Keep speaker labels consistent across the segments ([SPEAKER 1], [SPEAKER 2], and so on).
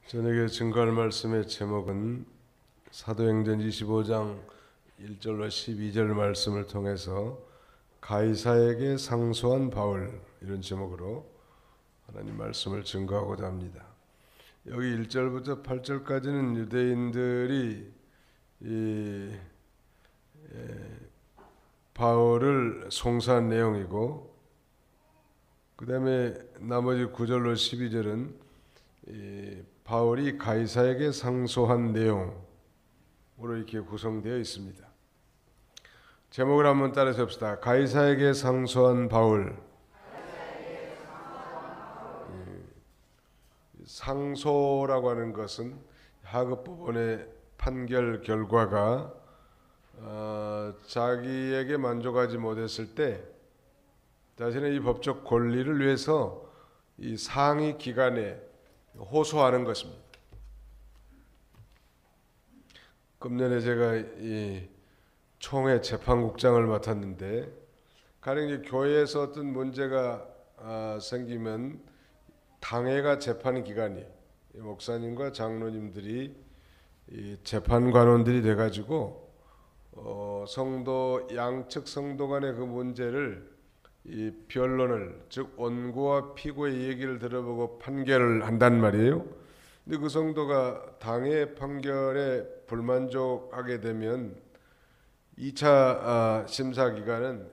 [SPEAKER 1] 저녁에 증거할 말씀의 제목은 사도행전 25장 1절로 12절 말씀을 통해서 가이사에게 상소한 바울, 이런 제목으로 하나님 말씀을 증거하고자 합니다. 여기 1절부터 8절까지는 유대인들이 바울을 송사한 내용이고, 그 다음에 나머지 9절로 12절은 바울이 가이사에게 상소한 내용으로 이렇게 구성되어 있습니다. 제목을 한번 따라서 봅시다. 가이사에게 상소한 바울. 상소라고 하는 것은 하급법원의 판결 결과가 자기에게 만족하지 못했을 때 자신의 이 법적 권리를 위해서 이 상위 기관에 호소하는 것입니다. 금년에 제가 이 총회 재판국장을 맡았는데, 가령 이제 교회에서 어떤 문제가 생기면 당회가 재판 기관이, 목사님과 장로님들이 이 재판관원들이 돼가지고 성도 양측 성도 간의 그 문제를 이 변론을, 즉 원고와 피고의 얘기를 들어보고 판결을 한단 말이에요. 근데 그 성도가 당의 판결에 불만족하게 되면 2차 심사 기관은,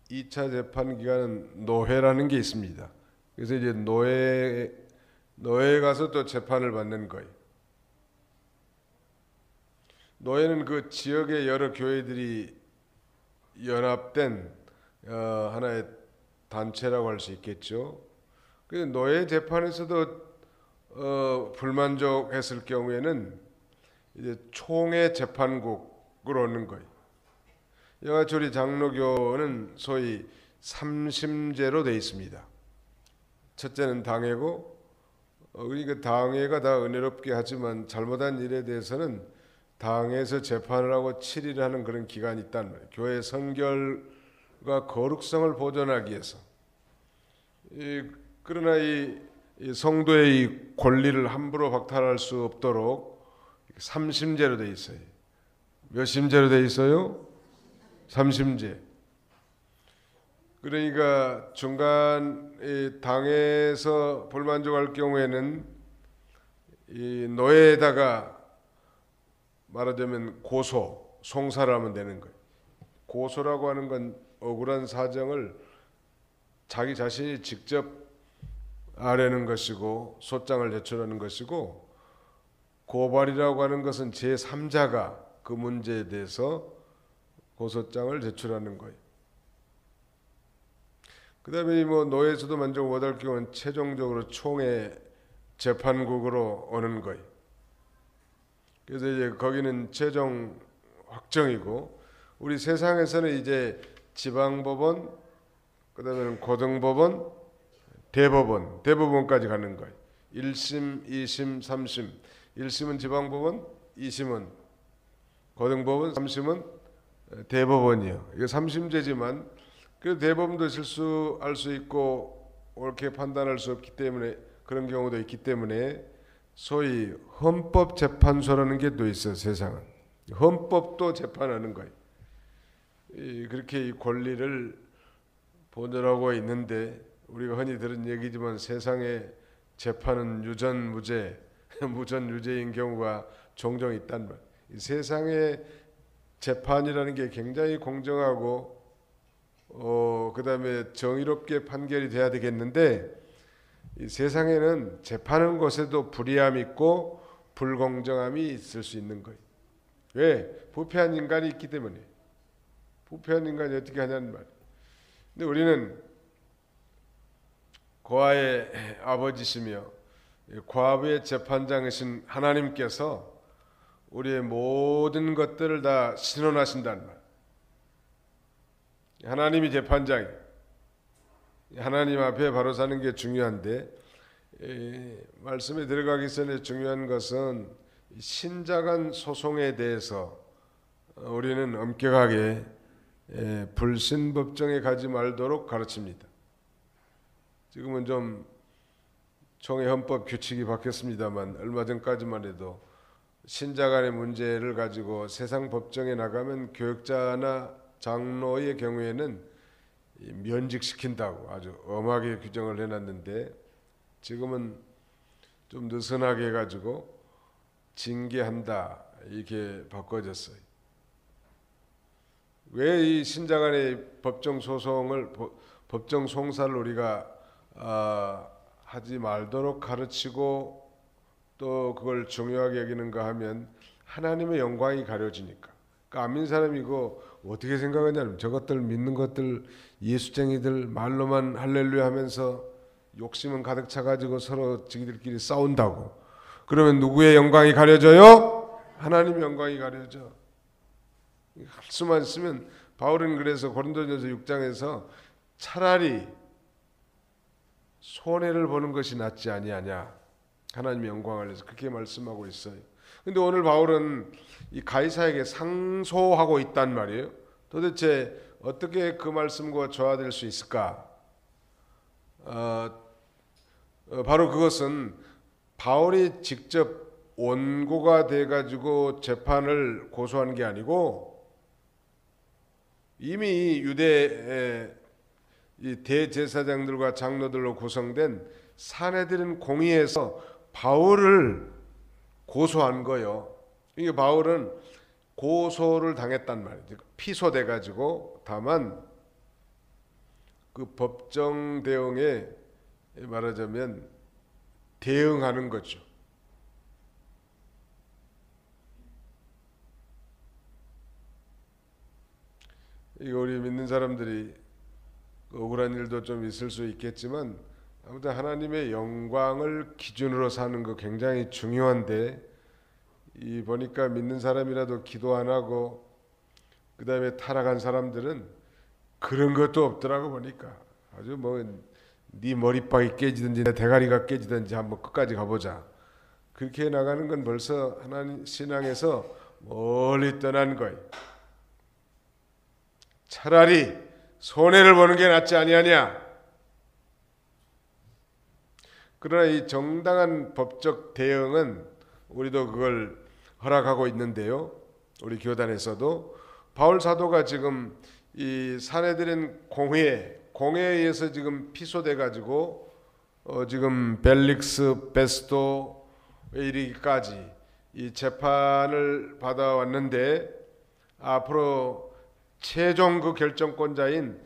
[SPEAKER 1] 2차 재판 기관은 노회라는 게 있습니다. 그래서 이제 노회에 가서 또 재판을 받는 거예요. 노회는 그 지역의 여러 교회들이 연합된 하나의 단체라고 할 수 있겠죠. 그래서 노예 재판에서도 불만족했을 경우에는 이제 총회 재판국으로 오는 거예요. 여하튼 우리 장로교는 소위 3심제로 되어 있습니다. 첫째는 당회고, 그러니까 당회가 다 은혜롭게 하지만 잘못한 일에 대해서는 당에서 재판을 하고 7일 하는 그런 기간이 있단 말이에요. 교회 선결과 거룩성을 보존하기 위해서. 그러나 이 성도의 이 권리를 함부로 박탈할 수 없도록 3심제로 되어 있어요. 몇 심제로 되어 있어요? 3심제. 그러니까 중간 당에서 불만족할 경우에는 이 노예에다가 말하자면 송사를 하면 되는 거예요. 고소라고 하는 건 억울한 사정을 자기 자신이 직접 아뢰는 것이고 소장을 제출하는 것이고, 고발이라고 하는 것은 제3자가 그 문제에 대해서 고소장을 제출하는 거예요. 그 다음에 노예에서도 만족 못할 경우는 최종적으로 총회 재판국으로 오는 거예요. 그래서 이제 거기는 최종 확정이고, 우리 세상에서는 이제 지방법원, 그 다음에는 고등법원, 대법원까지 가는 거예요. 1심, 2심, 3심. 1심은 지방법원, 2심은 고등법원, 3심은 대법원이에요. 이거 3심제지만 그래도 대법원도 실수할 수 있고 옳게 판단할 수 없기 때문에, 그런 경우도 있기 때문에 소위 헌법재판소라는 게 또 있어요. 세상은 헌법도 재판하는 거예요. 그렇게 이 권리를 보존하고 있는데, 우리가 흔히 들은 얘기지만 세상에 재판은 유전무죄, 무전유죄인 경우가 종종 있단 말이에요. 세상의 재판이라는 게 굉장히 공정하고 그 다음에 정의롭게 판결이 돼야 되겠는데, 이 세상에는 재판하는 것에도 불의함이 있고 불공정함이 있을 수 있는 거예요. 왜? 부패한 인간이 있기 때문에. 부패한 인간이 어떻게 하냐는 말이에요. 근데 우리는 고아의 아버지시며 과부의 재판장이신 하나님께서 우리의 모든 것들을 다 신원하신다는 말. 하나님이 재판장이에요. 하나님 앞에 바로 사는 게 중요한데, 말씀에 들어가기 전에 중요한 것은 신자간 소송에 대해서 우리는 엄격하게 불신법정에 가지 말도록 가르칩니다. 지금은 좀 총회 헌법 규칙이 바뀌었습니다만 얼마 전까지만 해도 신자 간의 문제를 가지고 세상 법정에 나가면 교역자나 장로의 경우에는 면직시킨다고 아주 엄하게 규정을 해놨는데 지금은 좀 느슨하게 해가지고 징계한다 이렇게 바꿔졌어요. 왜 이 신자 간의 법정 소송을 법정 송사를 우리가 하지 말도록 가르치고 또 그걸 중요하게 여기는가 하면 하나님의 영광이 가려지니까. 그러니까 안 믿는 사람이 이거 어떻게 생각하냐면 저것들 믿는 것들 예수쟁이들 말로만 할렐루야 하면서 욕심은 가득 차가지고 서로 지들끼리 싸운다고. 그러면 누구의 영광이 가려져요? 하나님의 영광이 가려져. 할 수만 있으면 바울은 그래서 고린도전서 6장에서 차라리 손해를 보는 것이 낫지 아니하냐 하나님의 영광을 위해서 그렇게 말씀하고 있어요. 근데 오늘 바울은 이 가이사에게 상소하고 있단 말이에요. 도대체 어떻게 그 말씀과 조화될 수 있을까? 바로 그것은 바울이 직접 원고가 돼가지고 재판을 고소한 게 아니고 이미 유대 이 대제사장들과 장로들로 구성된 산헤드린 공의에서 바울을 고소한 거예요. 이게 바울은 고소를 당했단 말이죠. 피소돼 가지고 다만 그 법정 대응에 말하자면 대응하는 거죠. 이거 우리 믿는 사람들이 억울한 일도 좀 있을 수 있겠지만 아무튼 하나님의 영광을 기준으로 사는 거 굉장히 중요한데 이 보니까 믿는 사람이라도 기도 안 하고 그 다음에 타락한 사람들은 그런 것도 없더라고. 보니까 아주 뭐 네 머리박이 깨지든지 내 대가리가 깨지든지 한번 끝까지 가보자 그렇게 나가는 건 벌써 하나님 신앙에서 멀리 떠난 거예요. 차라리 손해를 보는 게 낫지 아니하냐. 그러나 이 정당한 법적 대응은 우리도 그걸 허락하고 있는데요. 우리 교단에서도 바울 사도가 지금 이 산헤드린 공회에 의해서 지금 피소돼 가지고 지금 벨릭스 베스토에 이르기까지 이 재판을 받아왔는데 앞으로 최종 그 결정권자인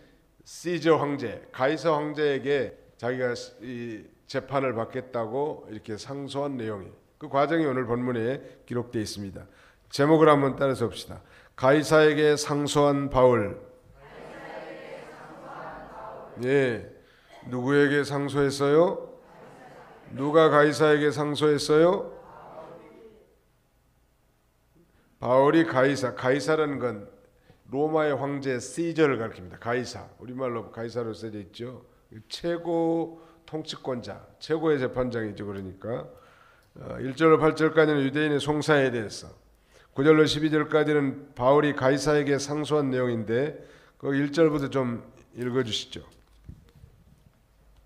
[SPEAKER 1] 시저 황제, 가이사 황제에게 자기가 이 재판을 받겠다고 이렇게 상소한 내용이 그 과정이 오늘 본문에 기록되어 있습니다. 제목을 한번 따라서 봅시다. 가이사에게 상소한 바울. 예, 누구에게 상소했어요? 누가 가이사에게 상소했어요? 바울이 가이사라는 건 로마의 황제 시저를 가리킵니다. 가이사, 우리말로 가이사로 써져 있죠. 최고 통치권자, 최고의 재판장이죠. 그러니까 1절로 8절까지는 유대인의 송사에 대해서, 9절로 12절까지는 바울이 가이사에게 상소한 내용인데 그 1절부터 좀 읽어주시죠.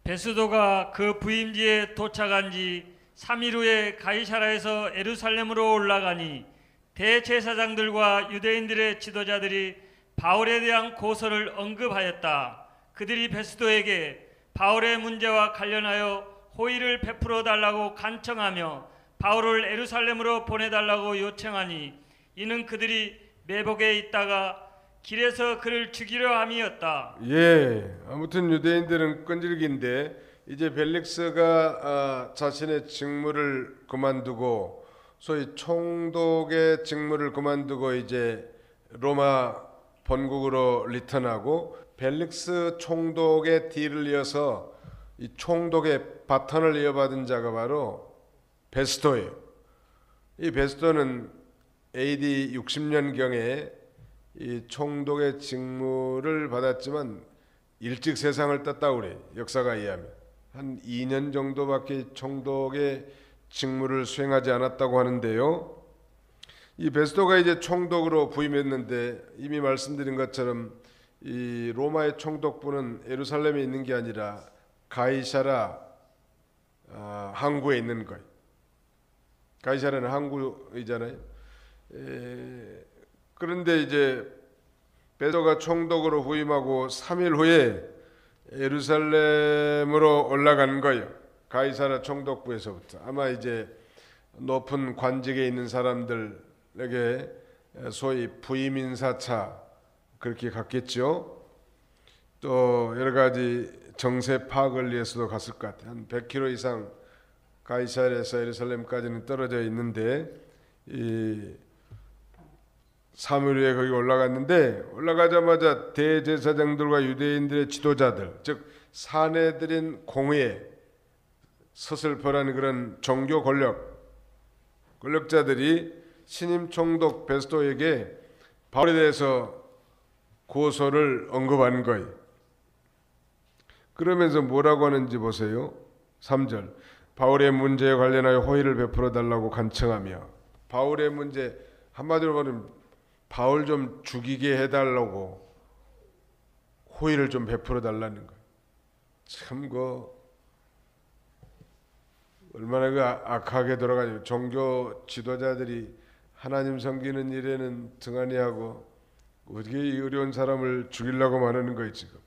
[SPEAKER 2] 베스도가 그 부임지에 도착한 지 3일 후에 가이사라에서 예루살렘으로 올라가니 대제사장들과 유대인들의 지도자들이 바울에 대한 고소를 언급하였다. 그들이 베스도에게 바울의 문제와 관련하여 호의를 베풀어 달라고 간청하며 바울을 예루살렘으로 보내달라고 요청하니 이는 그들이 매복에 있다가 길에서 그를 죽이려 함이었다.
[SPEAKER 1] 예, 아무튼 유대인들은 끈질긴데 이제 벨릭스가 자신의 직무를 그만두고 소위 총독의 직무를 그만두고 이제 로마 본국으로 리턴하고 벨릭스 총독의 뒤를 이어서 이 총독의 바턴을 이어받은 자가 바로 베스토예요. 이 베스토는 AD 60년경에 이 총독의 직무를 받았지만 일찍 세상을 떴다고 그래. 역사가 의하면 한 2년 정도밖에 총독의 직무를 수행하지 않았다고 하는데요. 이 베스토가 이제 총독으로 부임했는데 이미 말씀드린 것처럼 이 로마의 총독부는 예루살렘에 있는 게 아니라 가이사라 항구에 있는 거예요. 가이사라는 항구이잖아요. 그런데 이제 베드로가 총독으로 후임하고 3일 후에 예루살렘으로 올라간 거예요. 가이사라 총독부에서부터. 아마 이제 높은 관직에 있는 사람들에게 소위 부임 인사차 그렇게 갔겠죠. 또 여러 가지 정세 파악을 위해서도 갔을 것 같아요. 한 100km 이상 가이사랴에서 예루살렘까지는 떨어져 있는데 이 3일 후에 거기 올라갔는데 올라가자마자 대제사장들과 유대인들의 지도자들, 즉 사내들인 공회 서슬퍼라는 그런 종교 권력자들이 신임 총독 베스토에게 바울에 대해서 고소를 언급하는 거예요. 그러면서 뭐라고 하는지 보세요. 3절 바울의 문제에 관련하여 호의를 베풀어 달라고 간청하며, 바울의 문제 한마디로 말하면 바울 좀 죽이게 해달라고 호의를 좀 베풀어 달라는 거예요. 참 얼마나 악하게 돌아가죠. 종교 지도자들이 하나님 섬기는 일에는 등한히 하고 어떻게 이 어려운 사람을 죽이려고 말하는 거예요 지금.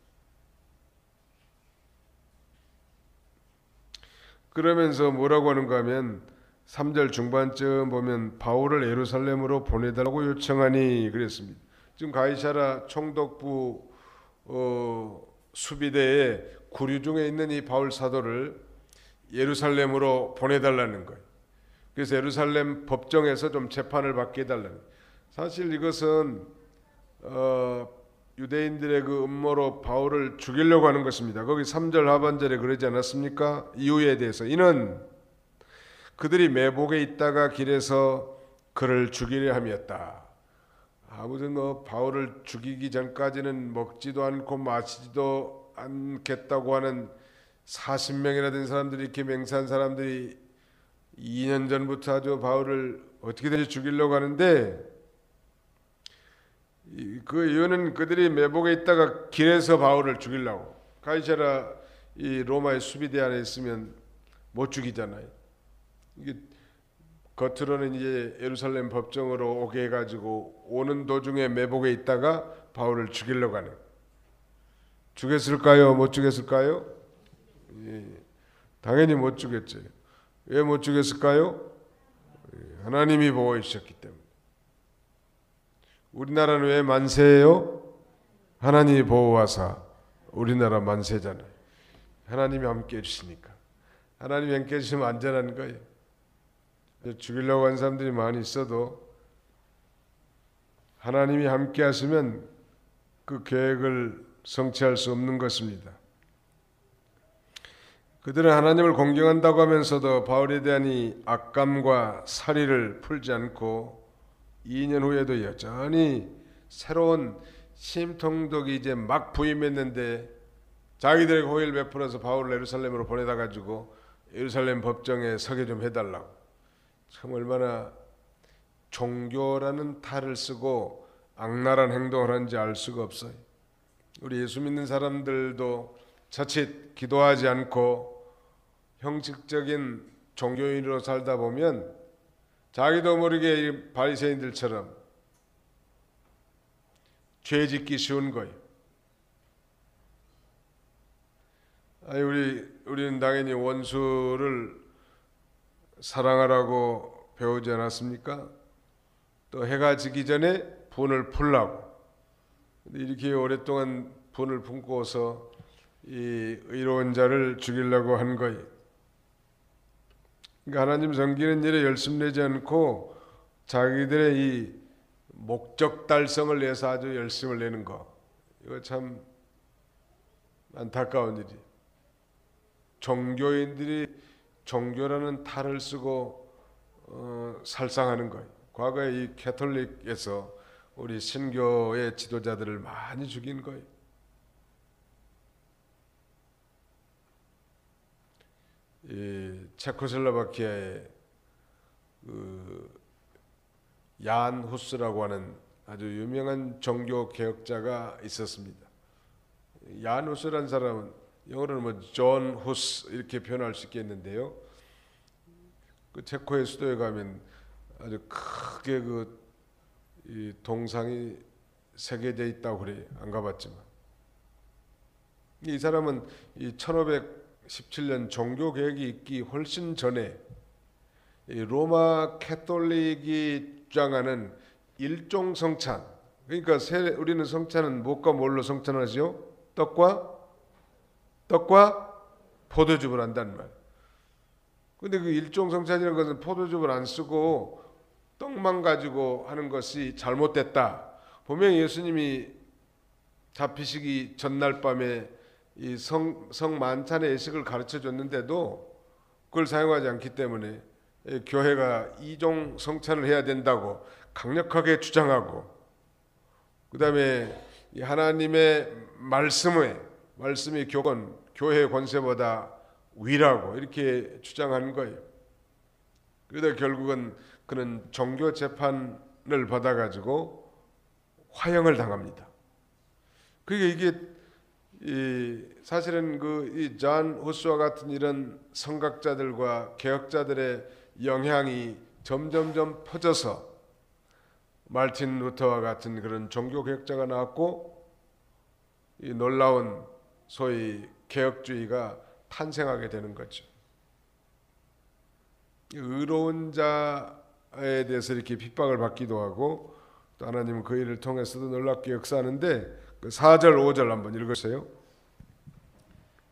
[SPEAKER 1] 그러면서 뭐라고 하는가 하면 3절 중반쯤 보면 바울을 예루살렘으로 보내달라고 요청하니 그랬습니다. 지금 가이사라 총독부 수비대에 구류 중에 있는 이 바울 사도를 예루살렘으로 보내달라는 거예요. 그래서 예루살렘 법정에서 좀 재판을 받게 해달라는 거예요. 사실 이것은 유대인들의 그 음모로 바울을 죽이려고 하는 것입니다. 거기 3절 하반절에 그러지 않았습니까? 이유에 대해서 이는 그들이 매복에 있다가 길에서 그를 죽이려 함이었다. 아무튼 바울을 죽이기 전까지는 먹지도 않고 마시지도 않겠다고 하는 40명이나 된 사람들이, 이렇게 맹세한 사람들이 2년 전부터 아주 바울을 어떻게든지 죽이려고 하는데, 그 이유는 그들이 매복에 있다가 길에서 바울을 죽이려고. 가이사라 이 로마의 수비대 안에 있으면 못 죽이잖아요. 이게 겉으로는 이제 예루살렘 법정으로 오게 해가지고 오는 도중에 매복에 있다가 바울을 죽이려고 하는. 죽였을까요? 못 죽였을까요? 예, 당연히 못 죽였죠. 왜 못 죽였을까요? 하나님이 보호해 주셨기 때문에. 우리나라는 왜 만세예요? 하나님이 보호하사 우리나라 만세잖아요. 하나님이 함께 해주시니까. 하나님이 함께 해주시면 안전한 거예요. 죽이려고 하는 사람들이 많이 있어도 하나님이 함께 하시면 그 계획을 성취할 수 없는 것입니다. 그들은 하나님을 공경한다고 하면서도 바울에 대한 이 악감과 살의를 풀지 않고 2년 후에도 여전히 새로운 심통독이 이제 막 부임했는데 자기들에게 호의를 베풀어서 바울을 예루살렘으로 보내다 가지고 예루살렘 법정에 서게 좀 해달라고. 참 얼마나 종교라는 탈을 쓰고 악랄한 행동을 하는지 알 수가 없어요. 우리 예수 믿는 사람들도 자칫 기도하지 않고 형식적인 종교인으로 살다 보면 자기도 모르게 바리새인들처럼 죄 짓기 쉬운 거예요. 아니 우리는 당연히 원수를 사랑하라고 배우지 않았습니까? 또 해가 지기 전에 분을 풀라고. 근데 이렇게 오랫동안 분을 품고서 이 의로운 자를 죽이려고 한 거예요. 그러니까 하나님 섬기는 일에 열심 내지 않고 자기들의 이 목적 달성을 위해서 아주 열심을 내는 거, 이거 참 안타까운 일이. 종교인들이 종교라는 탈을 쓰고 살상하는 거예요. 과거에 이 캐톨릭에서 우리 신교의 지도자들을 많이 죽인 거예요. 이 체코슬로바키아의 얀 후스라고 하는 아주 유명한 종교 개혁자가 있었습니다. 얀 후스라는 사람은 영어로는 존 후스 이렇게 표현할 수 있겠는데요. 그 체코의 수도에 가면 아주 크게 이 동상이 새겨져 있다고 그래요. 안 가봤지만 이 사람은 이 1517년 종교 개혁이 있기 훨씬 전에 이 로마 캐톨릭이 주장하는 일종 성찬, 그러니까 우리는 성찬은 무엇과 뭘로 성찬하죠? 떡과 포도즙을 한다는 말. 근데 그 일종 성찬이라는 것은 포도즙을 안 쓰고 떡만 가지고 하는 것이 잘못됐다. 분명히 예수님이 잡히시기 전날 밤에 이 성만찬의 예식을 가르쳐 줬는데도 그걸 사용하지 않기 때문에 교회가 이종 성찬을 해야 된다고 강력하게 주장하고, 그 다음에 하나님의 말씀이 교회의 권세보다 위라고 이렇게 주장하는 거예요. 그러다 결국은 그는 종교 재판을 받아가지고 화형을 당합니다. 그러니까 이게 사실은 이 존 후스와 같은 이런 성각자들과 개혁자들의 영향이 점점점 퍼져서 말틴 루터와 같은 그런 종교 개혁자가 나왔고, 이 놀라운 소위 개혁주의가 탄생하게 되는 거죠. 의로운 자에 대해서 이렇게 핍박을 받기도 하고, 또 하나님은 그 일을 통해서도 놀랍게 역사하는데, 그 4절 5절 한번 읽으세요.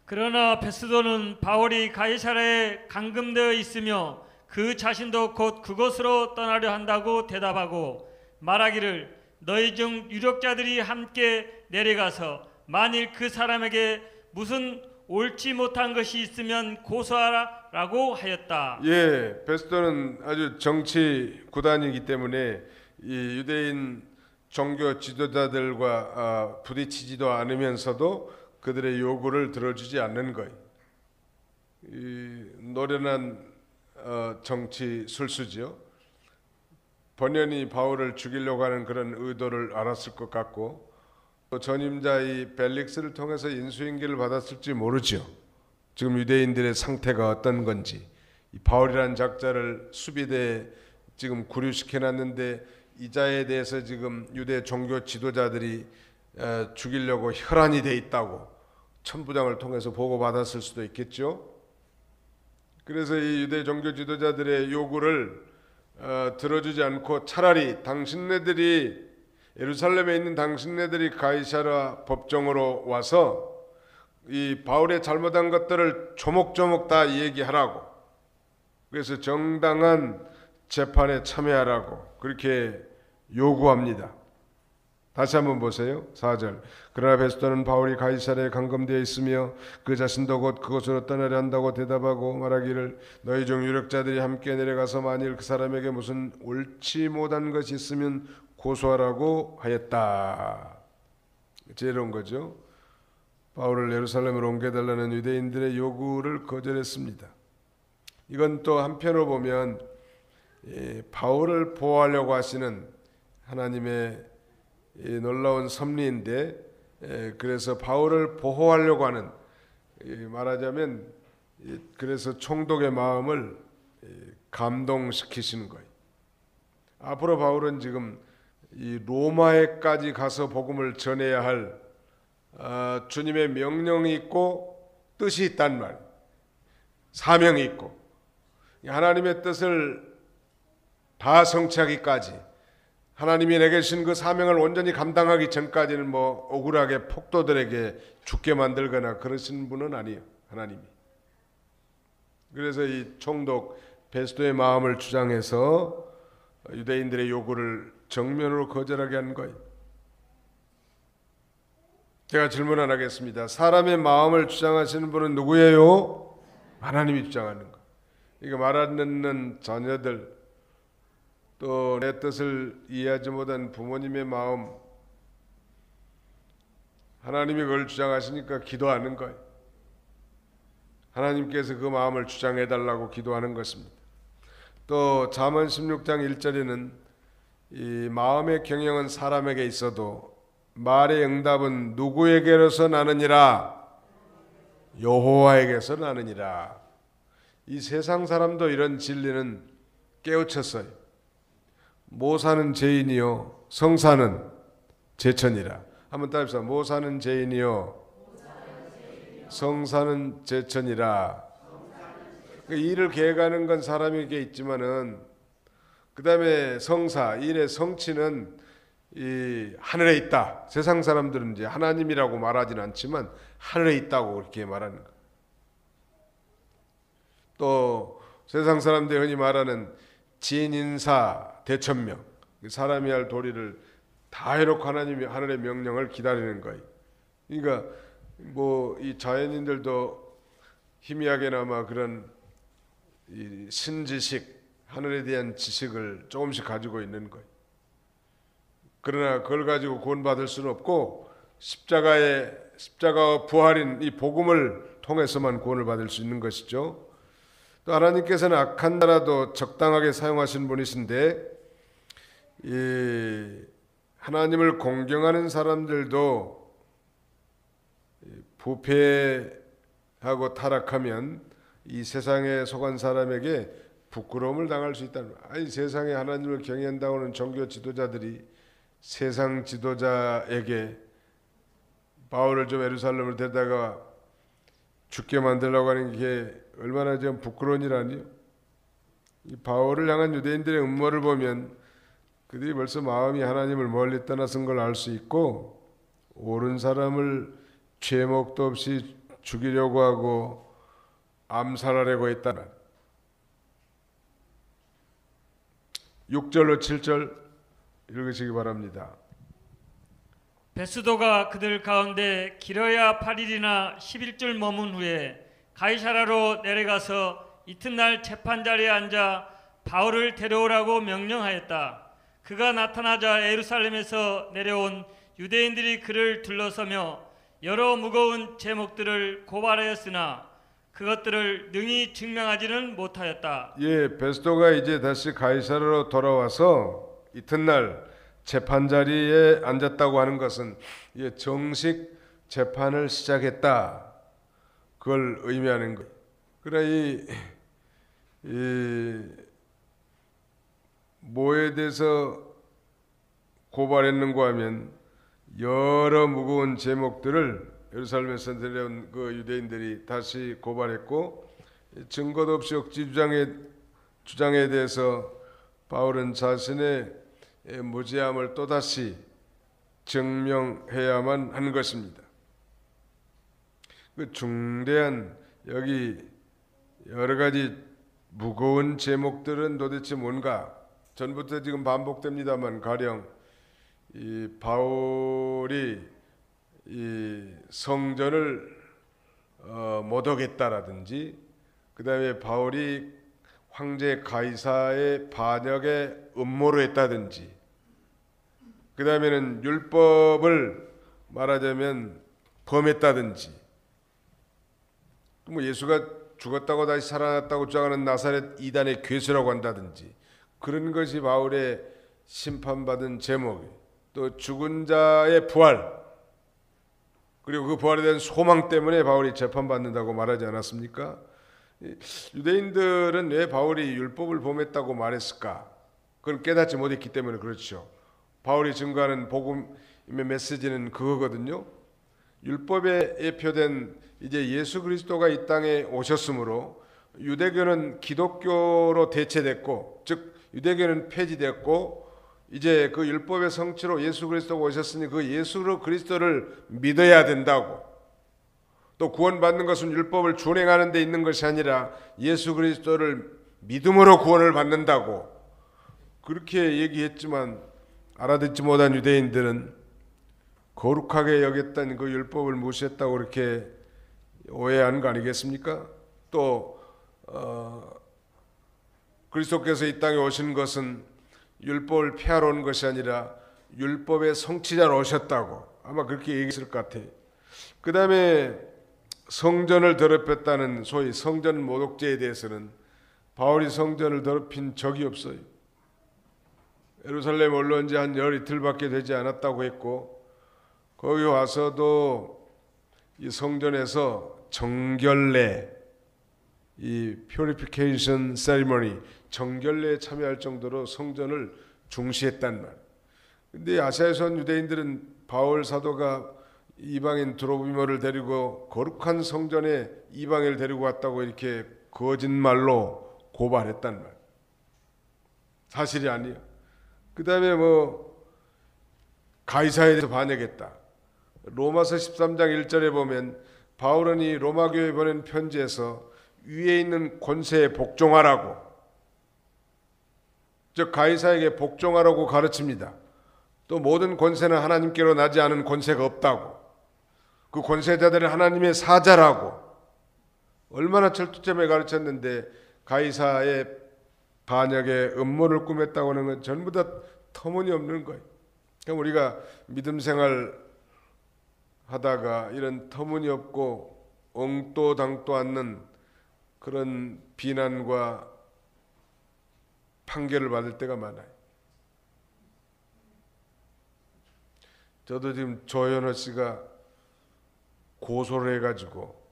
[SPEAKER 2] 그러나 베스도는 바울이 가이사랴에 감금되어 있으며 그 자신도 곧 그곳으로 떠나려 한다고 대답하고 말하기를, 너희 중 유력자들이 함께 내려가서 만일 그 사람에게 무슨 옳지 못한 것이 있으면 고소하라고 하였다.
[SPEAKER 1] 예, 베스도는 아주 정치 구단이기 때문에 이 유대인 종교 지도자들과 부딪히지도 않으면서도 그들의 요구를 들어주지 않는 거예요. 이 노련한 정치 술수지요. 번연히 바울을 죽이려고 하는 그런 의도를 알았을 것 같고, 또 전임자 이 벨릭스를 통해서 인수인계를 받았을지 모르죠. 지금 유대인들의 상태가 어떤 건지, 이 바울이라는 작자를 수비대에 지금 구류시켜놨는데 이 자에 대해서 지금 유대 종교 지도자들이 죽이려고 혈안이 돼 있다고 천부장을 통해서 보고받았을 수도 있겠죠. 그래서 이 유대 종교 지도자들의 요구를 들어주지 않고 차라리 당신네들이 예루살렘에 있는 당신네들이 가이사랴 법정으로 와서 이 바울의 잘못한 것들을 조목조목 다 얘기하라고, 그래서 정당한 재판에 참여하라고 그렇게 요구합니다. 다시 한번 보세요. 4절. 그러나 베스도는 바울이 가이사랴에 감금되어 있으며 그 자신도 곧 그곳으로 떠나려 한다고 대답하고 말하기를, 너희 중 유력자들이 함께 내려가서 만일 그 사람에게 무슨 옳지 못한 것이 있으면 고소하라고 하였다. 지혜로운 거죠. 바울을 예루살렘으로 옮겨달라는 유대인들의 요구를 거절했습니다. 이건 또 한편으로 보면 바울을 보호하려고 하시는 하나님의 놀라운 섭리인데, 그래서 바울을 보호하려고 하는, 말하자면 그래서 총독의 마음을 감동시키시는 거예요. 앞으로 바울은 지금 이 로마에까지 가서 복음을 전해야 할 주님의 명령이 있고 뜻이 있단 말, 사명이 있고, 하나님의 뜻을 다 성취하기까지, 하나님이 내게 주신 그 사명을 온전히 감당하기 전까지는 뭐 억울하게 폭도들에게 죽게 만들거나 그러신 분은 아니에요, 하나님이. 그래서 이 총독 베스도의 마음을 주장해서 유대인들의 요구를 정면으로 거절하게 한 거예요. 제가 질문 하나 하겠습니다. 사람의 마음을 주장하시는 분은 누구예요? 하나님이 주장하는 거예요. 이거 말 안 듣는 자녀들, 또 내 뜻을 이해하지 못한 부모님의 마음, 하나님이 그걸 주장하시니까 기도하는 거예요. 하나님께서 그 마음을 주장해달라고 기도하는 것입니다. 또 잠언 16장 1절에는 이 마음의 경영은 사람에게 있어도 말의 응답은 누구에게로서 나느니라? 여호와에게서 나느니라. 이 세상 사람도 이런 진리는 깨우쳤어요. 모사는 죄인이요 성사는 제천이라. 한번 따라합시다. 모사는 죄인이요 성사는 제천이라. 일을 계획하는 건 사람에게 있지만은 그 다음에 성사, 일의 성취는 이 하늘에 있다. 세상 사람들은 이제 하나님이라고 말하지는 않지만 하늘에 있다고 그렇게 말하는 거예요. 또 세상 사람들이 흔히 말하는 진인사 대천명, 사람이 할 도리를 다 해놓고 하나님이 하늘의 명령을 기다리는 거예요. 그러니까 뭐 이 자연인들도 희미하게나마 그런 이 신지식, 하늘에 대한 지식을 조금씩 가지고 있는 거예요. 그러나 그걸 가지고 구원받을 수는 없고 십자가와 부활인 이 복음을 통해서만 구원을 받을 수 있는 것이죠. 또 하나님께서는 악한 나라도 적당하게 사용하신 분이신데 이 하나님을 공경하는 사람들도 부패하고 타락하면 이 세상에 속한 사람에게 부끄러움을 당할 수 있다는 거예요. 아니 세상에 하나님을 경외한다고 하는 종교 지도자들이 세상 지도자에게 바울을 좀 예루살렘을 데다가 죽게 만들려고 하는 게 얼마나 좀 부끄러운 일 아니에요? 이 바울을 향한 유대인들의 음모를 보면 그들이 벌써 마음이 하나님을 멀리 떠나선 걸 알 수 있고 옳은 사람을 죄목도 없이 죽이려고 하고 암살하려고 했다는 6절로 7절 읽으시기 바랍니다.
[SPEAKER 2] 베스도가 그들 가운데 길어야 8일이나 11줄 머문 후에 가이사라로 내려가서 이튿날 재판자리에 앉아 바울을 데려오라고 명령하였다. 그가 나타나자 예루살렘에서 내려온 유대인들이 그를 둘러서며 여러 무거운 제목들을 고발하였으나 그것들을 능히 증명하지는 못하였다.
[SPEAKER 1] 예, 베스도가 이제 다시 가이사라로 돌아와서 이튿날 재판 자리에 앉았다고 하는 것은 예, 정식 재판을 시작했다. 그걸 의미하는 거예요. 그러나 이 뭐에 대해서 고발했는가 하면 여러 무거운 제목들을 예루살렘에서 내려온 그 유대인들이 다시 고발했고 증거도 없이 억지 주장에 대해서 바울은 자신의 무죄함을 또다시 증명해야만 하는 것입니다. 그 중대한 여기 여러 가지 무거운 제목들은 도대체 뭔가 전부터 지금 반복됩니다만 가령 이 바울이 이 성전을 못 오겠다라든지 그 다음에 바울이 황제 가이사의 반역에 음모를 했다든지 그 다음에는 율법을 말하자면 범했다든지 뭐 예수가 죽었다고 다시 살아났다고 주장하는 나사렛 이단의 괴수라고 한다든지 그런 것이 바울의 심판받은 제목이 또 죽은 자의 부활 그리고 그 부활에 대한 소망 때문에 바울이 재판받는다고 말하지 않았습니까? 유대인들은 왜 바울이 율법을 범했다고 말했을까? 그걸 깨닫지 못했기 때문에 그렇죠. 바울이 증거하는 복음의 메시지는 그거거든요. 율법에 예표된 이제 예수 그리스도가 이 땅에 오셨으므로 유대교는 기독교로 대체됐고 즉 유대교는 폐지됐고 이제 그 율법의 성취로 예수 그리스도가 오셨으니 그 예수 그리스도를 믿어야 된다고 또 구원받는 것은 율법을 준행하는 데 있는 것이 아니라 예수 그리스도를 믿음으로 구원을 받는다고 그렇게 얘기했지만 알아듣지 못한 유대인들은 거룩하게 여겼던 그 율법을 무시했다고 그렇게 오해하는 거 아니겠습니까? 또 그리스도께서 이 땅에 오신 것은 율법을 폐하러 온 것이 아니라 율법의 성취자로 오셨다고 아마 그렇게 얘기했을 것 같아요. 그 다음에 성전을 더럽혔다는 소위 성전 모독죄에 대해서는 바울이 성전을 더럽힌 적이 없어요. 예루살렘 올라온 지 한 열 이틀밖에 되지 않았다고 했고 거기 와서도 이 성전에서 정결례 이 purification ceremony 정결례에 참여할 정도로 성전을 중시했단 말. 근데 아시아에서 온 유대인들은 바울 사도가 이방인 드로비머를 데리고 거룩한 성전에 이방인을 데리고 왔다고 이렇게 거짓말로 고발했단 말. 사실이 아니야. 그 다음에 뭐 가이사에 대해서 반역했다. 로마서 13장 1절에 보면 바울은 이 로마 교회에 보낸 편지에서 위에 있는 권세에 복종하라고, 즉 가이사에게 복종하라고 가르칩니다. 또 모든 권세는 하나님께로 나지 않은 권세가 없다고, 그 권세자들은 하나님의 사자라고 얼마나 철두철미하게 가르쳤는데 가이사의 반역의 음모를 꾸몄다고 하는 건 전부 다 터무니없는 거예요. 그럼 우리가 믿음 생활 하다가 이런 터무니없고 엉또당도 않는 그런 비난과 판결을 받을 때가 많아요. 저도 지금 조현호 씨가 고소를 해가지고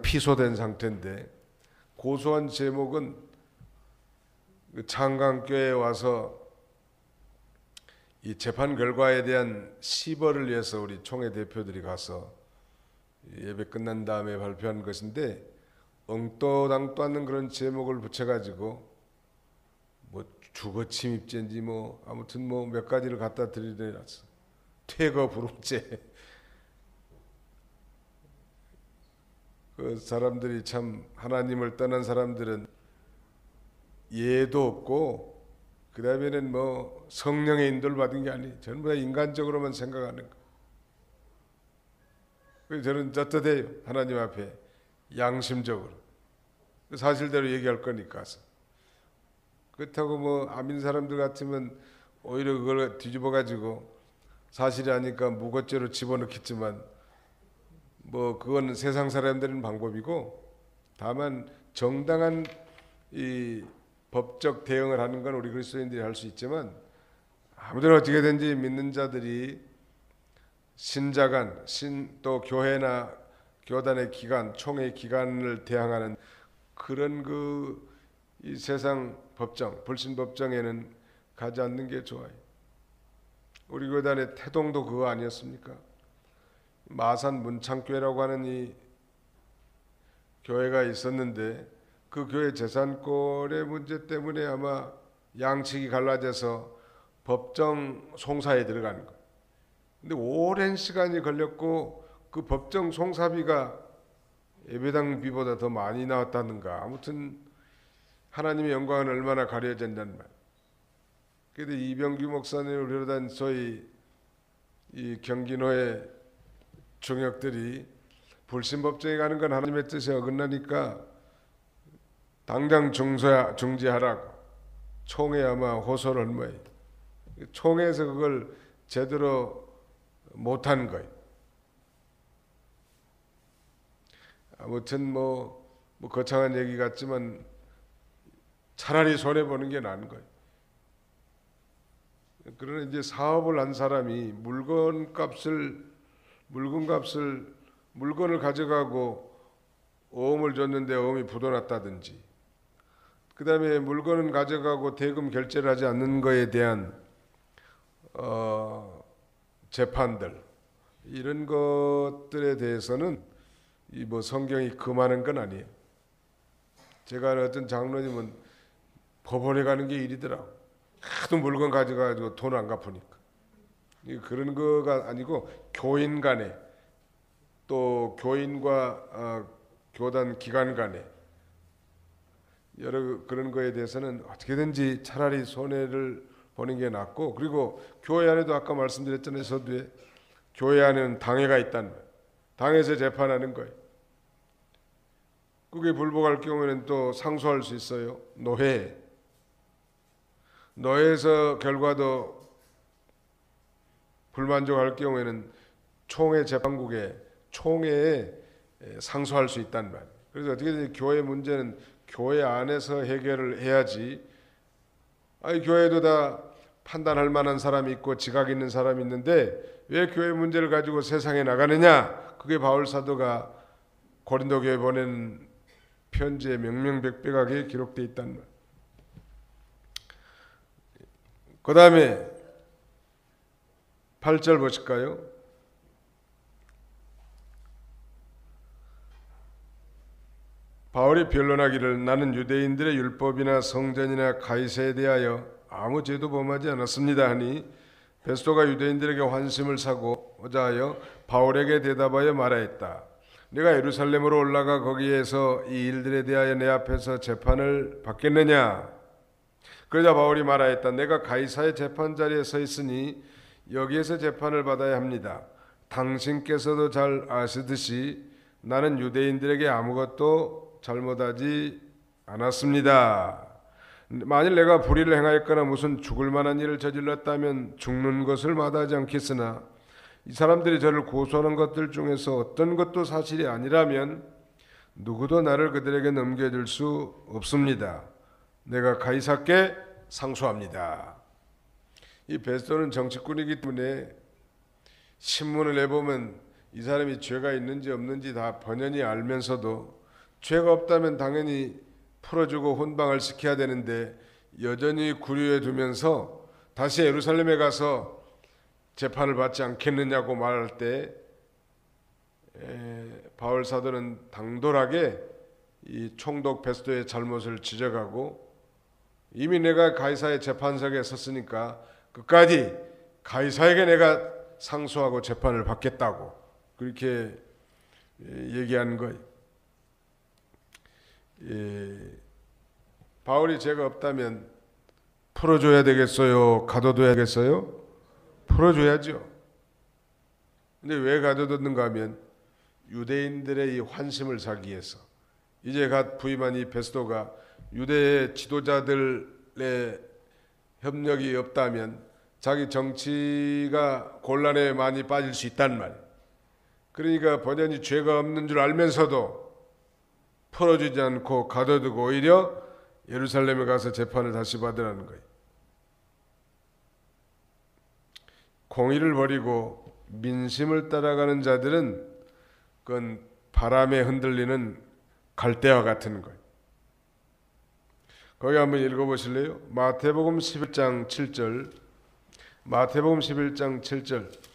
[SPEAKER 1] 피소된 상태인데, 고소한 제목은 창강교회에 와서 이 재판 결과에 대한 시벌을 위해서 우리 총회 대표들이 가서 예배 끝난 다음에 발표한 것인데, 엉떠당도 않는 그런 제목을 붙여가지고 뭐 주거 침입죄인지 뭐 아무튼 뭐 몇 가지를 갖다 들이대놨어. 퇴거 불응죄. 그 사람들이 참, 하나님을 떠난 사람들은 예도 없고 그 다음에는 뭐 성령의 인도를 받은 게 아니, 전부 다 인간적으로만 생각하는 거. 그래서 저는 떳떳해요. 하나님 앞에 양심적으로 사실대로 얘기할 거니까. 그렇다고 뭐 아민 사람들 같으면 오히려 그걸 뒤집어 가지고 사실이 아니까 무고죄로 집어넣겠지만, 뭐 그건 세상 사람들은 방법이고, 다만 정당한 이 법적 대응을 하는 건 우리 그리스도인들이 할 수 있지만, 아무데나 어떻게든지 믿는 자들이 신자간, 또 교회나 교단의 기관, 총회 기관을 대항하는 그런 이 세상 법정, 불신법정에는 가지 않는 게 좋아요. 우리 교단의 태동도 그거 아니었습니까? 마산 문창교회라고 하는 이 교회가 있었는데, 그 교회 재산권의 문제 때문에 아마 양측이 갈라져서 법정 송사에 들어가는 거예요. 근데 오랜 시간이 걸렸고 그 법정 송사비가 예배당비보다 더 많이 나왔다는가. 아무튼 하나님의 영광은 얼마나 가려진다는 말. 그래도 이병규 목사님을 비롯한 저희 이 경기노의 중역들이 불신법정에 가는 건 하나님의 뜻에 어긋나니까 당장 중지하라고 총회 아마 호소를 한 거예요. 총회에서 그걸 제대로 못한 거예요. 아무튼 뭐 거창한 얘기 같지만 차라리 손해 보는 게 나은 거예요. 그러나 이제 사업을 한 사람이 물건을 가져가고 어음을 줬는데 어음이 부도났다든지, 그 다음에 물건은 가져가고 대금 결제를 하지 않는 거에 대한 재판들, 이런 것들에 대해서는 이 뭐 성경이 금하는 건 아니에요. 제가 아는 어떤 장로님은 법원에 가는 게 일이더라고. 하도 물건 가져가지고 돈 안 갚으니까. 그런 거가 아니고 교인 간에, 또 교인과 교단 기관 간에 여러 그런 거에 대해서는 어떻게든지 차라리 손해를 보는 게 낫고, 그리고 교회 안에도 아까 말씀드렸잖아요. 서두에 교회 안에는 당회가 있다는 거예요. 당에서 재판하는 거예요. 그게 불복할 경우에는 또 상소할 수 있어요. 노회에서 결과도 불만족할 경우에는 총회 재판국에 총회에 상소할 수 있단 말이에요. 그래서 어떻게든 교회 문제는 교회 안에서 해결을 해야지. 아니 교회도 다 판단할 만한 사람이 있고 지각 있는 사람이 있는데 왜 교회 문제를 가지고 세상에 나가느냐? 그게 바울 사도가 고린도 교회에 보낸 편지에 명명백백하게 기록되어 있단 말. 그 다음에 8절 보실까요? 바울이 변론하기를 나는 유대인들의 율법이나 성전이나 가이사에 대하여 아무 죄도 범하지 않았습니다 하니 베스도가 유대인들에게 환심을 사고자 하여 바울에게 대답하여 말하였다. 네가 예루살렘으로 올라가 거기에서 이 일들에 대하여 내 앞에서 재판을 받겠느냐? 그러자 바울이 말하였다. 내가 가이사의 재판 자리에 서 있으니 여기에서 재판을 받아야 합니다. 당신께서도 잘 아시듯이 나는 유대인들에게 아무것도 잘못하지 않았습니다. 만일 내가 불의를 행하였거나 무슨 죽을 만한 일을 저질렀다면 죽는 것을 마다하지 않겠으나 이 사람들이 저를 고소하는 것들 중에서 어떤 것도 사실이 아니라면 누구도 나를 그들에게 넘겨줄 수 없습니다. 내가 가이사께 상소합니다. 이 베스도는 정치꾼이기 때문에 신문을 내보면 이 사람이 죄가 있는지 없는지 다 번연히 알면서도 죄가 없다면 당연히 풀어주고 혼방을 시켜야 되는데 여전히 구류해 두면서 다시 예루살렘에 가서 재판을 받지 않겠느냐고 말할 때 바울 사도는 당돌하게 이 총독 베스도의 잘못을 지적하고 이미 내가 가이사의 재판석에 섰으니까 끝까지 가이사에게 내가 상소하고 재판을 받겠다고 그렇게 얘기하는 거예요. 바울이 죄가 없다면 풀어줘야 되겠어요? 가둬둬야겠어요? 풀어줘야죠. 근데 왜 가둬뒀는가 하면 유대인들의 이 환심을 사기 위해서. 이제 갓 부임한 이 베스도가 유대의 지도자들의 협력이 없다면 자기 정치가 곤란에 많이 빠질 수 있단 말이에요. 그러니까 번연히 죄가 없는 줄 알면서도 풀어주지 않고 가둬두고 오히려 예루살렘에 가서 재판을 다시 받으라는 거예요. 공의를 버리고 민심을 따라가는 자들은 그건 바람에 흔들리는 갈대와 같은 거예요. 거기 한번 읽어보실래요? 마태복음 11장 7절. 마태복음 11장 7절.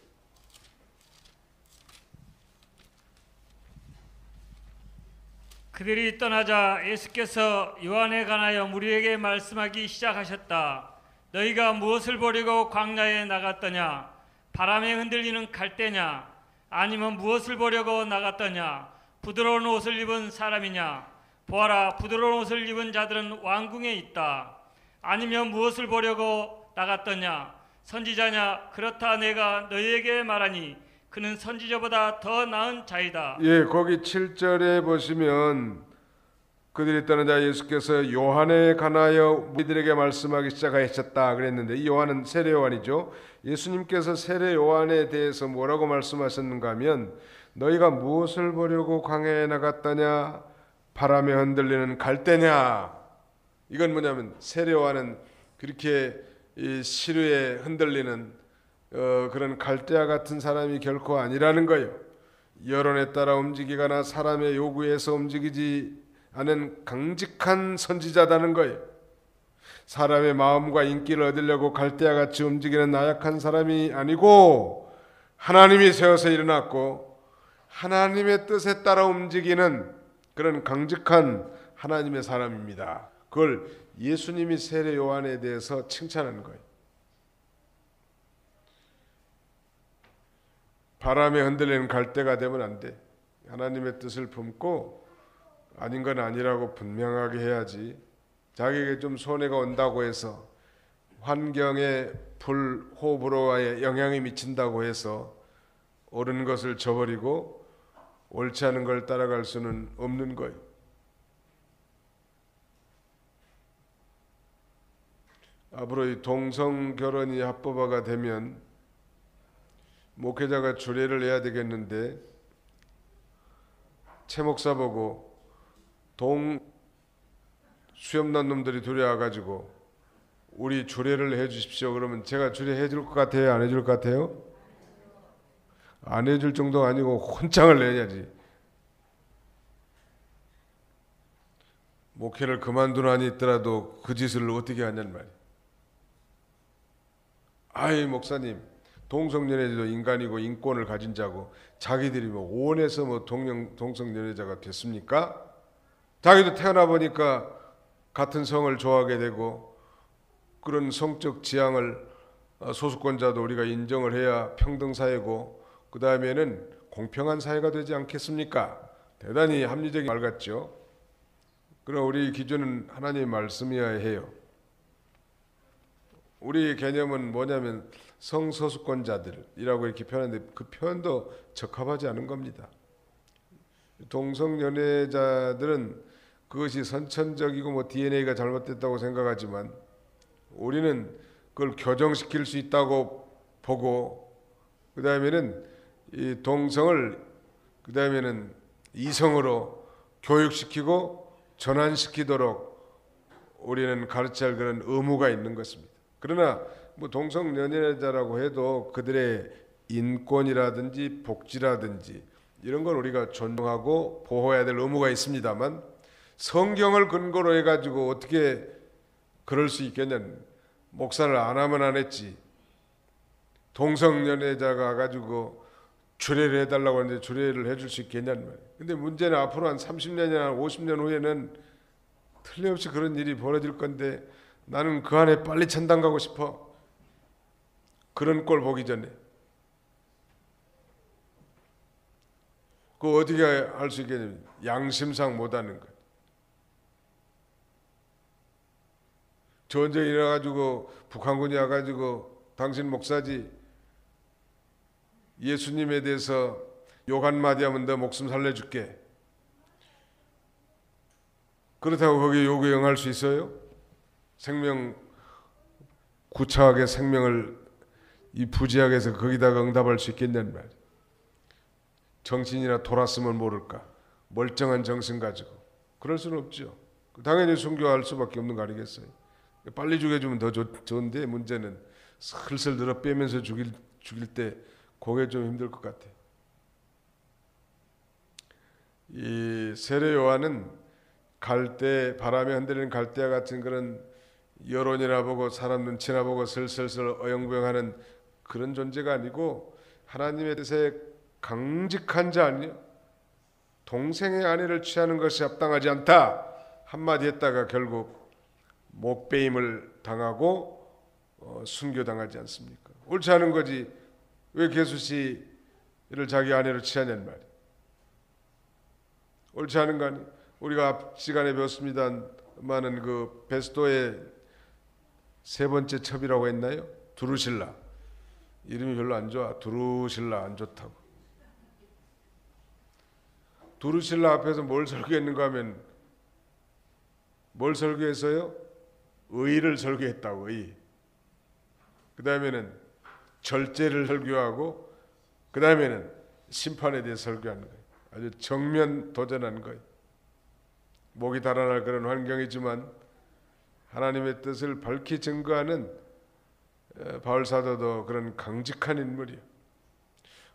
[SPEAKER 2] 그들이 떠나자 예수께서 요한에 관하여 무리에게 말씀하기 시작하셨다. 너희가 무엇을 보려고 광야에 나갔더냐? 바람에 흔들리는 갈대냐? 아니면 무엇을 보려고 나갔더냐? 부드러운 옷을 입은 사람이냐? 보아라, 부드러운 옷을 입은 자들은 왕궁에 있다. 아니면 무엇을 보려고 나갔더냐? 선지자냐? 그렇다 내가 너희에게 말하니 그는 선지자보다 더 나은 자이다.
[SPEAKER 1] 예, 거기 7절에 보시면 그들이 떠나자 예수께서 요한에 관하여 우리들에게 말씀하기 시작하셨다 그랬는데 이 요한은 세례 요한이죠. 예수님께서 세례 요한에 대해서 뭐라고 말씀하셨는가 하면 너희가 무엇을 보려고 광야에 나갔더냐? 바람에 흔들리는 갈대냐? 이건 뭐냐면 세례 요한은 그렇게 이 시류에 흔들리는 그런 갈대와 같은 사람이 결코 아니라는 거예요. 여론에 따라 움직이거나 사람의 요구에서 움직이지 않은 강직한 선지자다는 거예요. 사람의 마음과 인기를 얻으려고 갈대와 같이 움직이는 나약한 사람이 아니고 하나님이 세워서 일어났고 하나님의 뜻에 따라 움직이는 그런 강직한 하나님의 사람입니다. 그걸 예수님이 세례 요한에 대해서 칭찬하는 거예요. 바람에 흔들리는 갈대가 되면 안 돼. 하나님의 뜻을 품고 아닌 건 아니라고 분명하게 해야지. 자기에게 좀 손해가 온다고 해서 환경에 불호불호와의 영향이 미친다고 해서 옳은 것을 저버리고 옳지 않은 걸 따라갈 수는 없는 거예요. 앞으로 이 동성 결혼이 합법화가 되면 목회자가 주례를 해야 되겠는데 최 목사 보고 수염난 놈들이 두려워가지고 우리 주례를 해 주십시오. 그러면 제가 주례해 줄 것 같아요? 안 해 줄 것 같아요? 안 해줄 정도가 아니고 혼장을 내야지. 목회를 그만둔 한이 있더라도 그 짓을 어떻게 하냐는 말이야. 아이 목사님, 동성연애자도 인간이고 인권을 가진 자고 자기들이 뭐 오원해서 뭐 동성연애자가 됐습니까? 자기도 태어나 보니까 같은 성을 좋아하게 되고 그런 성적 지향을 소수권자도 우리가 인정을 해야 평등사회고 그 다음에는 공평한 사회가 되지 않겠습니까? 대단히 합리적인 말 같죠. 그럼 우리 기준은 하나님의 말씀이어야 해요. 우리 개념은 뭐냐면 성소수권자들이라고 이렇게 표현하는데 그 표현도 적합하지 않은 겁니다. 동성연애자들은 그것이 선천적이고 뭐 DNA가 잘못됐다고 생각하지만 우리는 그걸 교정시킬 수 있다고 보고 그 다음에는 이 동성을 그 다음에는 이성으로 교육시키고 전환시키도록 우리는 가르쳐야 할 그런 의무가 있는 것입니다. 그러나 뭐 동성연애자라고 해도 그들의 인권이라든지 복지라든지 이런 건 우리가 존중하고 보호해야 될 의무가 있습니다만 성경을 근거로 해가지고 어떻게 그럴 수 있겠냐는, 목사를 안 하면 안 했지. 동성연애자가 가지고 주례를 해달라고 하는데 주례를 해줄 수 있겠냐는 말이에요. 근데 문제는 앞으로 한 30년이나 50년 후에는 틀림없이 그런 일이 벌어질 건데 나는 그 안에 빨리 천당 가고 싶어. 그런 꼴 보기 전에. 그거 어떻게 할 수 있겠냐면 양심상 못하는 것. 전쟁이 일어나가지고 북한군이 와가지고 당신 목사지 예수님에 대해서 욕 한마디 하면 너 목숨 살려줄게. 그렇다고 거기에 욕에 응할 수 있어요? 생명, 구차하게 생명을 이 부지하게서 거기다가 응답할 수 있겠냐는 말이에요. 정신이나 돌았으면 모를까. 멀쩡한 정신 가지고. 그럴 수는 없죠. 당연히 순교할 수밖에 없는 거 아니겠어요? 빨리 죽여주면 더 좋은데 문제는 슬슬 늘어 빼면서 죽일 때 그게 좀 힘들 것 같아요. 이 세례 요한은 갈대, 바람에 흔들리는 갈대와 같은 그런 여론이나 보고 사람 눈치나 보고 슬슬슬 어영부영하는 그런 존재가 아니고 하나님의 뜻에 강직한 자 아니요, 동생의 아내를 취하는 것이 합당하지 않다 한마디 했다가 결국 목베임을 당하고 순교당하지 않습니까? 옳지 않은 거지. 왜 개수씨를 자기 아내로 취하냐는 말이에요. 옳지 않은 거 아니에요? 우리가 앞 시간에 배웠습니다만은 그 베스도의 세 번째 첩이라고 했나요? 두루실라. 이름이 별로 안 좋아. 두루실라 안 좋다고. 두루실라 앞에서 뭘 설교했는가 하면 뭘 설교했어요? 의를 설교했다고. 의. 그 다음에는 절제를 설교하고 그 다음에는 심판에 대해 설교하는 거예요. 아주 정면 도전하는 거예요. 목이 달아날 그런 환경이지만 하나님의 뜻을 밝히 증거하는 바울 사도도 그런 강직한 인물이에요.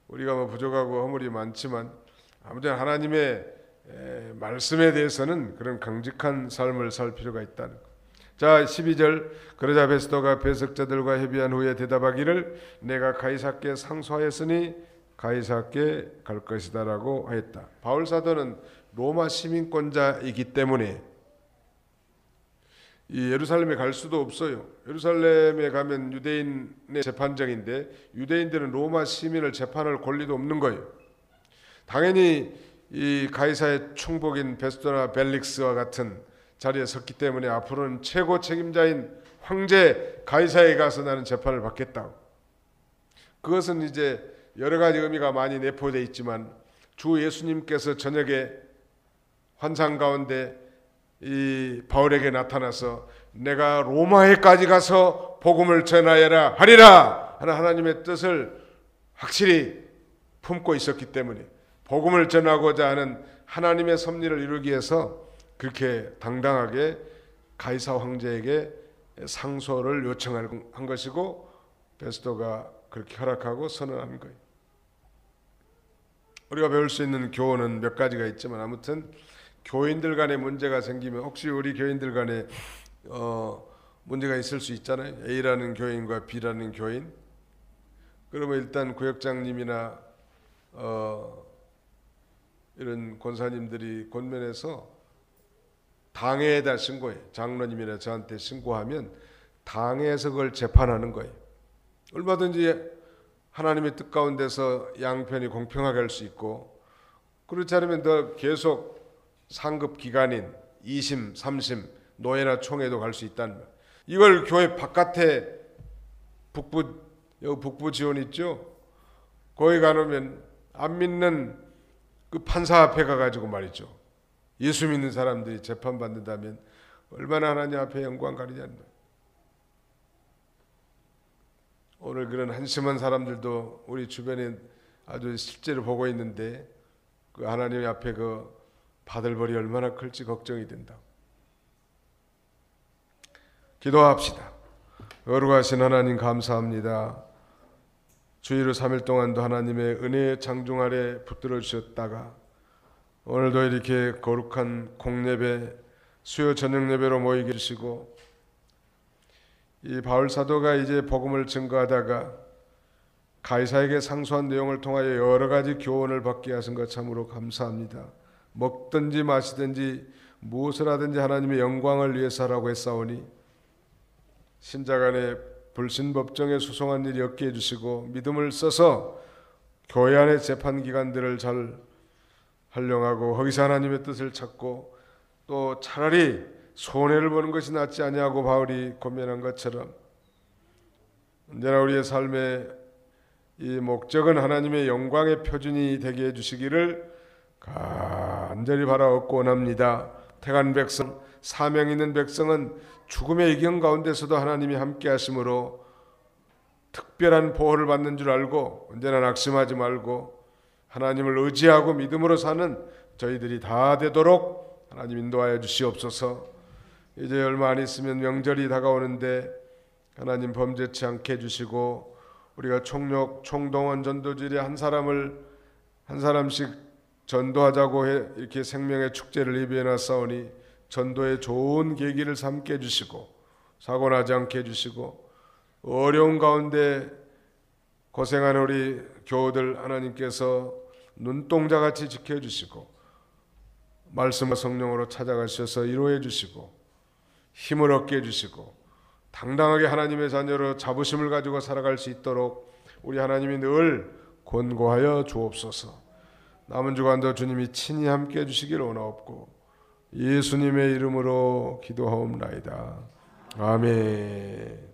[SPEAKER 1] 우리가 뭐 부족하고 허물이 많지만 아무튼 하나님의 말씀에 대해서는 그런 강직한 삶을 살 필요가 있다는 것. 자, 12절. 그러자 베스도가 배석자들과 협의한 후에 대답하기를 내가 가이사께 상소하였으니 가이사께 갈 것이다라고 하였다. 바울 사도는 로마 시민권자이기 때문에 이 예루살렘에 갈 수도 없어요. 예루살렘에 가면 유대인의 재판정인데 유대인들은 로마 시민을 재판할 권리도 없는 거예요. 당연히 이 가이사의 충복인 베스도나 벨릭스와 같은 자리에 섰기 때문에 앞으로는 최고 책임자인 황제 가이사에 가서 나는 재판을 받겠다고. 그것은 이제 여러 가지 의미가 많이 내포되어 있지만 주 예수님께서 저녁에 환상 가운데 이 바울에게 나타나서 내가 로마에까지 가서 복음을 전하여라 하리라 하는 하나님의 뜻을 확실히 품고 있었기 때문에 복음을 전하고자 하는 하나님의 섭리를 이루기 위해서 그렇게 당당하게 가이사 황제에게 상소를 요청한 것이고 베스도가 그렇게 허락하고 선언한 거예요. 우리가 배울 수 있는 교훈은 몇 가지가 있지만 아무튼 교인들 간에 문제가 생기면 혹시 우리 교인들 간에 문제가 있을 수 있잖아요. A라는 교인과 B라는 교인. 그러면 일단 구역장님이나 이런 권사님들이 권면해서 당회에다 신고해. 장로님이나 저한테 신고하면 당회에서 그걸 재판하는 거예요. 얼마든지 하나님의 뜻 가운데서 양편이 공평하게 할 수 있고, 그렇지 않으면 더 계속 상급 기관인 2심, 3심, 노예나 총회도 갈 수 있다는 거예요. 이걸 교회 바깥에 북부 지원 있죠? 거기 가면 안 믿는 그 판사 앞에 가가지고 말이죠. 예수 믿는 사람들이 재판받는다면 얼마나 하나님 앞에 영광 가리냐는 거예요. 오늘 그런 한심한 사람들도 우리 주변에 아주 실제로 보고 있는데 그 하나님 앞에 그 받을 벌이 얼마나 클지 걱정이 된다. 기도합시다. 거룩하신 하나님 감사합니다. 주일로 3일 동안도 하나님의 은혜의 장중 아래 붙들어 주셨다가 오늘도 이렇게 거룩한 공예배, 수요 저녁 예배로 모이게 해주시고, 이 바울 사도가 이제 복음을 증거하다가 가이사에게 상소한 내용을 통하여 여러 가지 교훈을 받게 하신 것 참으로 감사합니다. 먹든지 마시든지 무엇을 하든지 하나님의 영광을 위해서 하라고 했사오니 신자 간에 불신법정에 소송한 일이 없게 해주시고 믿음을 써서 교회 안의 재판기관들을 잘 활용하고 거기서 하나님의 뜻을 찾고 또 차라리 손해를 보는 것이 낫지 아니하고 바울이 고민한 것처럼 언제나 우리의 삶의 이 목적은 하나님의 영광의 표준이 되게 해주시기를 간절히 바라옵고 원합니다. 택한 백성, 사명 있는 백성은 죽음의 이경 가운데서도 하나님이 함께 하심으로 특별한 보호를 받는 줄 알고 언제나 낙심하지 말고 하나님을 의지하고 믿음으로 사는 저희들이 다 되도록 하나님 인도하여 주시옵소서. 이제 얼마 안 있으면 명절이 다가오는데 하나님 범죄치 않게 해주시고 우리가 총동원 전도질에 한 사람씩 전도하자고 이렇게 생명의 축제를 예비해 놨사오니 전도의 좋은 계기를 삼게 해주시고 사고나지 않게 해주시고 어려운 가운데 고생하는 우리 교우들 하나님께서 눈동자같이 지켜주시고 말씀과 성령으로 찾아가셔서 이루어 주시고 힘을 얻게 해주시고 당당하게 하나님의 자녀로 자부심을 가지고 살아갈 수 있도록 우리 하나님이 늘 권고하여 주옵소서. 남은 주간도 주님이 친히 함께 해주시기를 원하옵고 예수님의 이름으로 기도하옵나이다. 아멘.